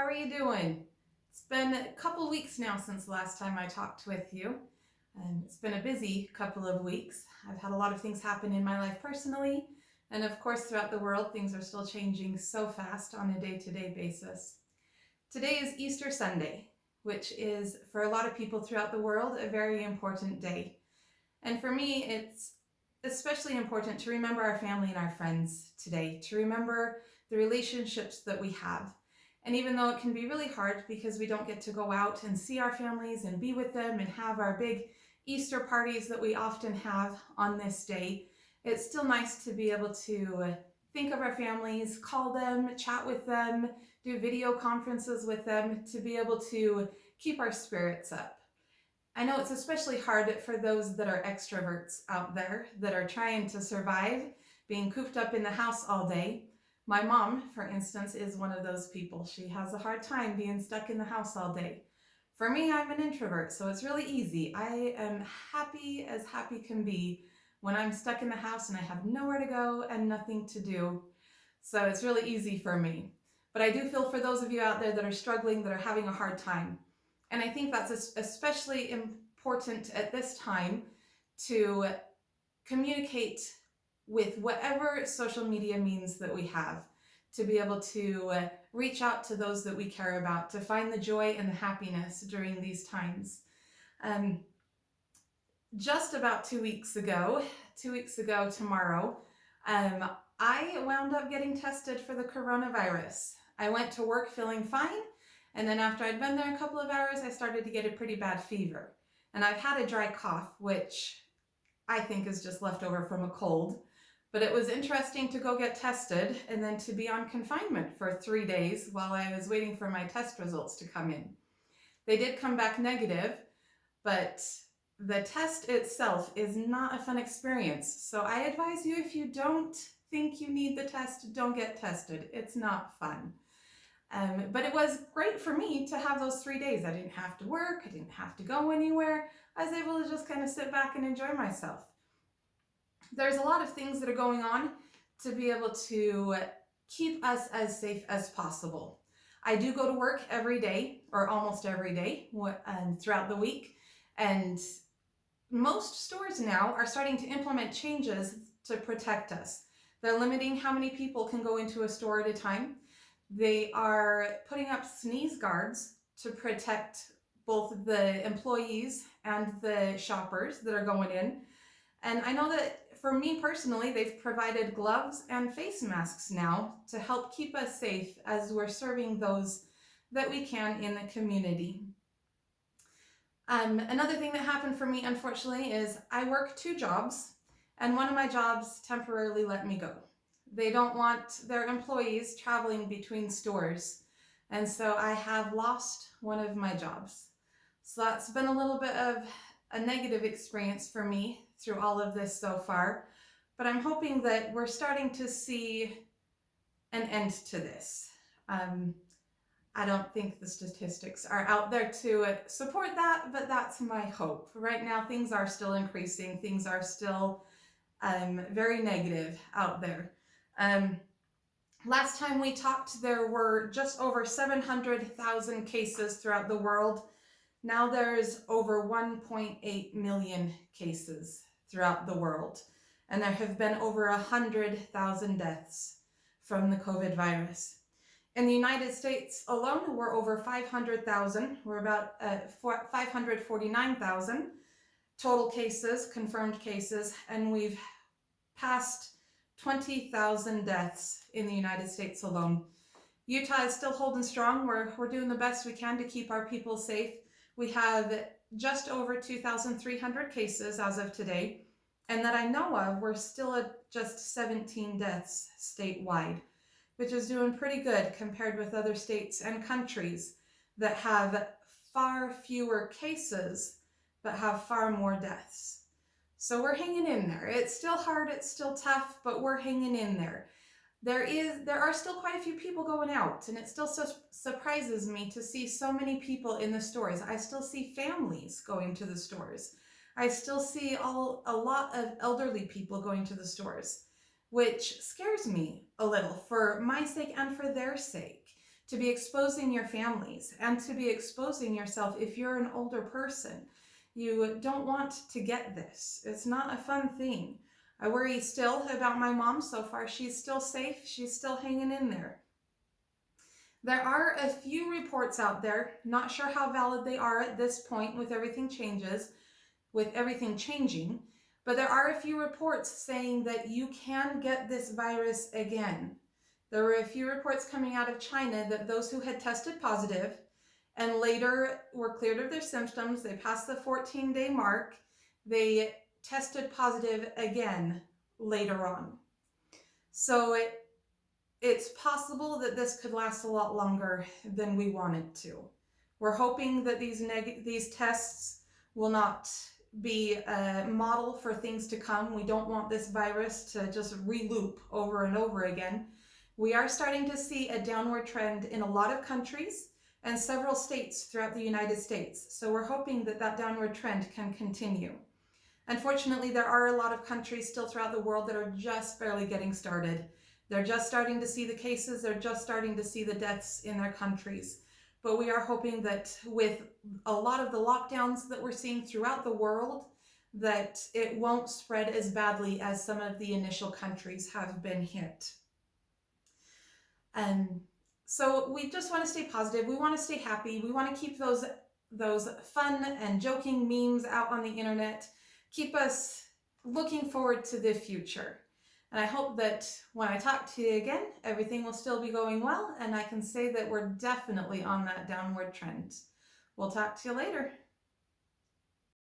are you doing? It's been a couple weeks now since the last time I talked with you. It's been a busy couple of weeks. I've had a lot of things happen in my life personally, and of course throughout the world things are still changing so fast on a day-to-day basis. Today is Easter Sunday, which is for a lot of people throughout the world a very important day. And for me, it's especially important to remember our family and our friends today, to remember the relationships that we have. And even though it can be really hard because we don't get to go out and see our families and be with them and have our big Easter parties that we often have on this day, it's still nice to be able to think of our families, call them, chat with them, do video conferences with them, to be able to keep our spirits up. I know it's especially hard for those that are extroverts out there that are trying to survive being cooped up in the house all day. My mom, for instance, is one of those people. She has a hard time being stuck in the house all day. For me, I'm an introvert, so it's really easy. I am happy as happy can be when I'm stuck in the house and I have nowhere to go and nothing to do. So it's really easy for me. But I do feel for those of you out there that are struggling, that are having a hard time. And I think that's especially important at this time to communicate with whatever social media means that we have, to be able to reach out to those that we care about, to find the joy and the happiness during these times. Just about 2 weeks ago tomorrow, I wound up getting tested for the coronavirus. I went to work feeling fine, and then after I'd been there a couple of hours, I started to get a pretty bad fever. And I've had a dry cough, which I think is just left over from a cold. But it was interesting to go get tested and then to be on confinement for 3 days while I was waiting for my test results to come in. They did come back negative, but the test itself is not a fun experience. So I advise you, if you don't think you need the test, don't get tested. It's not fun. But it was great for me to have those 3 days. I didn't have to work. I didn't have to go anywhere. I was able to just kind of sit back and enjoy myself. There's a lot of things that are going on to be able to keep us as safe as possible. I do go to work every day, or almost every day, throughout the week. And most stores now are starting to implement changes to protect us. They're limiting how many people can go into a store at a time. They are putting up sneeze guards to protect both the employees and the shoppers that are going in. And I know that for me personally, they've provided gloves and face masks now to help keep us safe as we're serving those that we can in the community. Another thing that happened for me, unfortunately, is I work 2 jobs, and one of my jobs temporarily let me go. They don't want their employees traveling between stores, and so I have lost one of my jobs. So that's been a little bit of a negative experience for me through all of this so far, but I'm hoping that we're starting to see an end to this. I don't think the statistics are out there to support that, but that's my hope. Right now, things are still increasing. Things are still very negative out there. Last time we talked, there were just over 700,000 cases throughout the world. Now there's over 1.8 million cases throughout the world, and there have been over 100,000 deaths from the COVID virus. In the United States alone, we're over 500,000. We're about 549,000 total cases, confirmed cases, and we've passed 20,000 deaths in the United States alone. Utah is still holding strong. We're doing the best we can to keep our people safe. We have just over 2,300 cases as of today, and that I know of, we're still at just 17 deaths statewide, which is doing pretty good compared with other states and countries that have far fewer cases but have far more deaths. So we're hanging in there. It's still hard, it's still tough, but we're hanging in there. There are still quite a few people going out, and it still surprises me to see so many people in the stores. I still see families going to the stores. I still see a lot of elderly people going to the stores, which scares me a little for my sake and for their sake, to be exposing your families and to be exposing yourself if you're an older person. You don't want to get this. It's not a fun thing. I worry still about my mom so far. She's still safe. She's still hanging in there. There are a few reports out there, not sure how valid they are at this point with everything changing, but there are a few reports saying that you can get this virus again. There were a few reports coming out of China that those who had tested positive and later were cleared of their symptoms, they passed the 14-day mark, they tested positive again later on. So it's possible that this could last a lot longer than we want it to. We're hoping that these tests will not be a model for things to come. We don't want this virus to just re-loop over and over again. We are starting to see a downward trend in a lot of countries and several states throughout the United States. So we're hoping that that downward trend can continue. Unfortunately, there are a lot of countries still throughout the world that are just barely getting started. They're just starting to see the cases, they're just starting to see the deaths in their countries. But we are hoping that with a lot of the lockdowns that we're seeing throughout the world, that it won't spread as badly as some of the initial countries have been hit. So we just want to stay positive, we want to stay happy, we want to keep those fun and joking memes out on the internet, keep us looking forward to the future. And I hope that when I talk to you again, everything will still be going well, and I can say that we're definitely on that downward trend. We'll talk to you later.